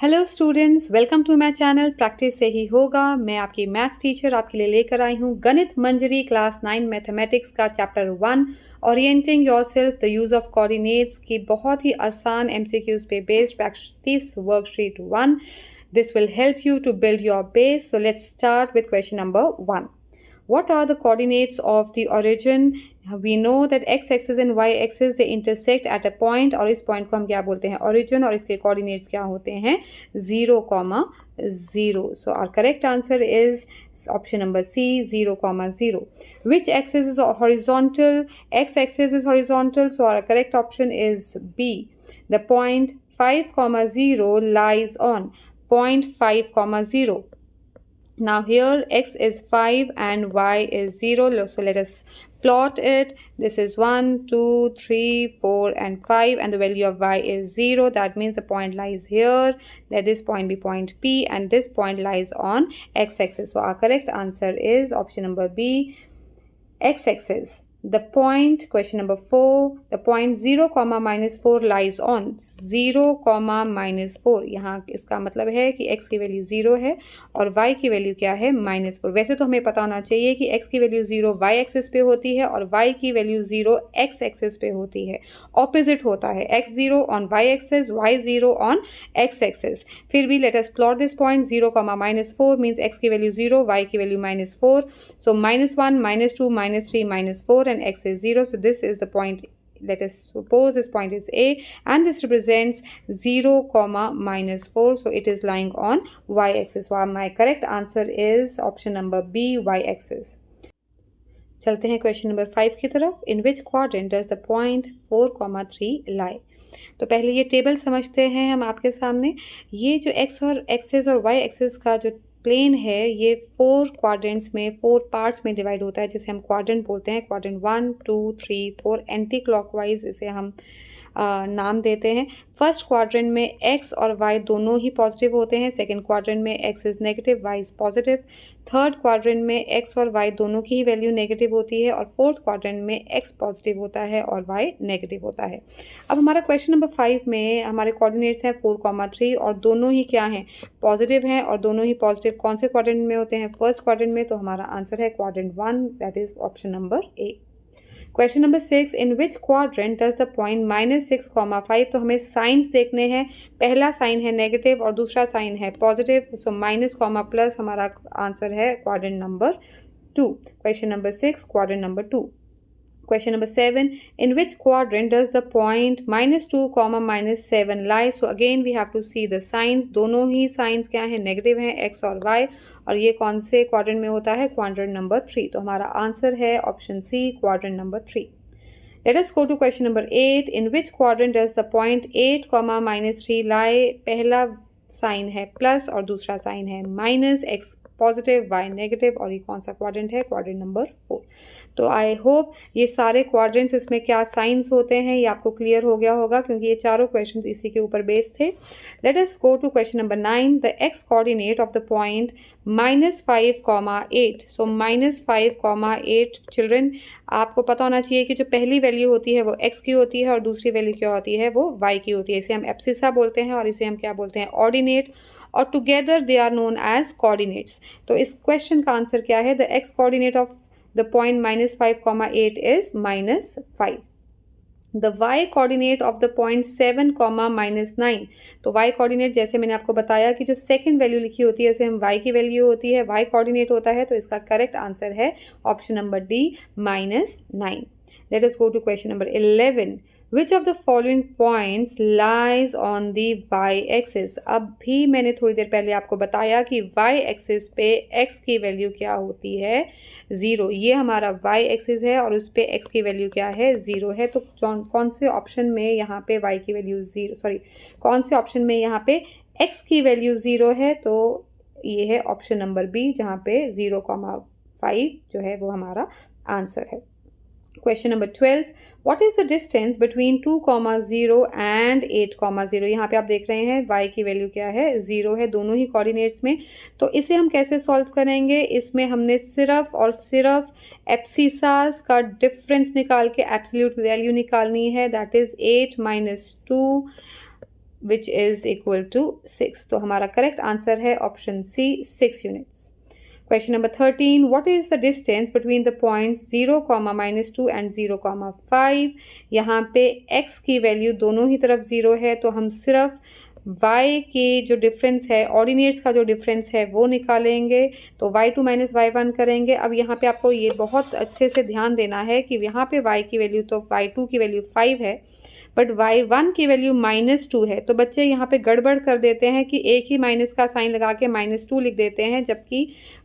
Hello students, welcome to my channel practice से ही होगा। मैं आपकी मैथ्स टीचर आपके लिए लेकर आई हूँ गणित मंजरी क्लास 9 मैथमेटिक्स का chapter 1 orienting yourself the use of coordinates की बहुत ही आसान एमसीक्यूज पे based practice worksheet 1। This will help you to build your base. So let's start with question number 1. What are the coordinates of the origin? We know that x-axis and y-axis they intersect at a point और इस point को हम क्या बोलते हैं origin और इसके coordinates क्या होते हैं 0, 0. So our correct answer is option number C 0, 0. Which axis is horizontal? X-axis is horizontal, so our correct option is B. The point 5, 0 lies on point 5, 0. Now here x is 5 and y is 0. So let us plot it. This is 1, 2, 3, 4 and 5 and the value of y is 0. That means the point lies here. Let this point be point P and this point lies on x-axis. So our correct answer is option number B, x-axis. The point, question number 4, the point 0, -4 lies on 0, -4. यहाँ इसका मतलब है कि x की value 0 है और y की value क्या है -4. वैसे तो हमें पता होना चाहिए कि x की वैल्यू 0 y एक्सिस पे होती है और y की वैल्यू 0 x एक्सिस पे होती है. ऑपोजिट होता है, x 0 on y axis, y 0 on x axis. फिर भी let us plot this point 0, -4 means x की वैल्यू 0, y की value -4. So -1, -2, -3, -4 and x is 0. So this is the point. Let us suppose this point is A and this represents 0, -4. So it is lying on y-axis. So my correct answer is option number B, y-axis. चलते हैं question number 5 की तरफ. In which quadrant does the point 4, 3 lie? तो पहले ये table समझते हैं हम आपके सामने. ये जो x और एक्सिस और y एक्सिस का जो प्लेन है ये 4 क्वाड्रेंट्स में 4 पार्ट्स में डिवाइड होता है, जिसे हम क्वाड्रेंट बोलते हैं. क्वाड्रेंट 1, 2, 3, 4 एंटी क्लॉकवाइज इसे हम नाम देते हैं. फर्स्ट क्वाड्रेंट में x और y दोनों ही पॉजिटिव होते हैं. सेकंड क्वाड्रेंट में x is negative, y is positive. Third quadrant में x और y दोनों की ही वैल्यू नेगेटिव होती है और फोर्थ क्वाड्रेंट में x पॉजिटिव होता है और y नेगेटिव होता है. अब हमारा क्वेश्चन नंबर 5 में हमारे कोऑर्डिनेट्स हैं 4, 3 और दोनों ही क्या हैं पॉजिटिव हैं और दोनों ही पॉजिटिव कौन से क्वाड्रेंट में होते हैं फर्स्ट क्वाड्रेंट में. तो हमारा आंसर है quadrant 1, that is option number A. Question number 6, in which quadrant does the point -6, 5. तो हमें साइंस देखने हैं. पहला साइन है नेगेटिव और दूसरा साइन है positive. So minus comma plus हमारा आंसर है quadrant number 2. Question number 6, quadrant number 2. Question number 7, in which quadrant does the point -2, -7 lie? So again we have to see the signs. दोनों ही signs क्या हैं negative हैं x और y और ये कौन से क्वाड्रेंट में होता है क्वाड्रेंट नंबर 3. तो हमारा आंसर है option C quadrant number 3. Let us go to question number 8. In which quadrant does the point 8, -3 lie? पहला साइन है प्लस और दूसरा साइन है minus. x positive y negative और ये कौन सा क्वाड्रेंट है क्वाड्रेंट नंबर 4. तो आई होप ये सारे क्वाड्रेंट्स इसमें क्या साइंस होते हैं ये आपको क्लियर हो गया होगा क्योंकि ये चारों क्वेश्चंस इसी के ऊपर बेस्ड थे. Let us go to question number 9. The x coordinate of the point -5, 8. So -5, 8 children आपको पता होना चाहिए कि जो पहली वैल्यू होती है वो x की होती है और दूसरी वैल्यू क्या होती है वो y की होती है. इसे हम एब्सिसा बोलते हैं और इसे हम क्या बोलते हैं ऑर्डिनेट और together they are known as coordinates. तो इस क्वेश्चन का आंसर क्या है the x coordinate of the point -5, 8 is -5. The y coordinate of the point 7, -9. तो y coordinate जैसे मैंने आपको बताया कि जो सेकंड वैल्यू लिखी होती है उसे हम y की वैल्यू होती है y coordinate होता है. तो इसका करेक्ट आंसर है option number D -9. Let us go to question number 11. Which of the following points lies on the y-axis? अब भी मैंने थोड़ी देर पहले आपको बताया कि y-axis पे x की वैल्यू क्या होती है 0. ये हमारा y-axis है और उस पे x की वैल्यू क्या है 0 है. तो कौन से ऑप्शन में यहाँ पे y की वैल्यू 0 कौन से ऑप्शन में यहाँ पे x की वैल्यू 0 है. तो ये है ऑप्शन नंबर बी जहाँ पे 0, 5 जो है वो हमारा आंसर है. Question number 12. What is the distance between 2, 0 and 8, 0? यहाँ पे आप देख रहे हैं y की वैल्यू क्या है 0 है दोनों ही कोऑर्डिनेट्स में. तो इसे हम कैसे सॉल्व करेंगे. इसमें हमने सिर्फ और सिर्फ एब्सिसास का डिफरेंस निकाल के एब्सोल्यूट वैल्यू निकालनी है. That is 8 - 2 which is equal to 6। तो हमारा करेक्ट आंसर है option C 6 units. Question number 13, what is the distance between the points 0, -2 and 0, 5। यहाँ पे x की वैल्यू दोनों ही तरफ 0 है, तो हम सिर्फ y के जो डिफरेंस है, ऑर्डिनेट्स का जो डिफरेंस है वो निकालेंगे, तो y2 - y1 करेंगे। अब यहाँ पे आपको ये बहुत अच्छे से ध्यान देना है कि यहाँ पे y की वैल्यू, तो y2 की वैल्यू 5 है, बट y1 की वैल्यू -2 है। तो बच्चे यहाँ पे गड़बड़ कर देते हैं कि एक ही माइनस का साइन लगा के -2 लिख देते हैं, जबकि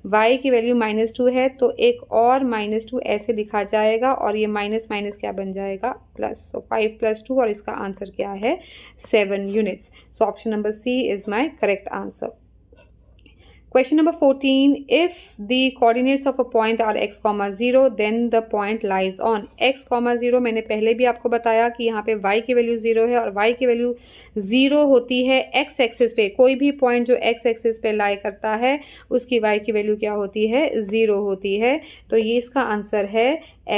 y की वैल्यू -2 है, तो एक और -2 ऐसे लिखा जाएगा और ये माइनस माइनस क्या बन जाएगा, प्लस। सो 5 + 2 और इसका आंसर क्या है, 7 units. So option number C is my correct answer. Question number 14, if the coordinates of a point are x, 0, then the point lies on x, 0। मैंने पहले भी आपको बताया कि यहाँ पे y की वैल्यू 0 है और y की वैल्यू 0 होती है x एक्सिस पे। कोई भी पॉइंट जो x एक्सिस पे लाई करता है उसकी y की वैल्यू क्या होती है, 0 होती है। तो ये इसका आंसर है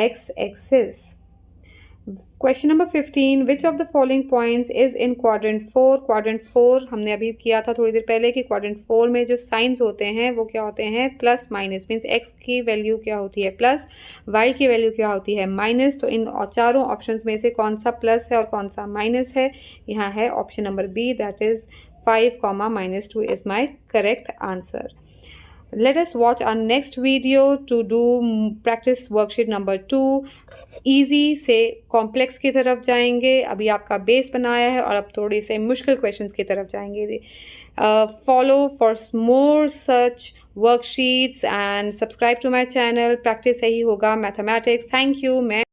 x axis. Question number 15, which of the following points is in quadrant 4। Quadrant 4 हमने अभी किया था थोड़ी देर पहले कि क्वाड्रेंट 4 में जो साइंस होते हैं वो क्या होते हैं, प्लस माइनस। मीन्स x की वैल्यू क्या होती है प्लस, y की वैल्यू क्या होती है माइनस। तो इन चारों ऑप्शंस में से कौन सा प्लस है और कौन सा माइनस है, यहाँ है option number B, that is 5, -2 is my correct answer. Let us watch our next video to do practice worksheet number 2। Easy से कॉम्प्लेक्स की तरफ जाएंगे। अभी आपका बेस बनाया है और अब थोड़ी से मुश्किल क्वेश्चंस की तरफ जाएंगे। Follow for more such worksheets and subscribe to my channel. Practice सही होगा मैथमेटिक्स। Thank you. मैं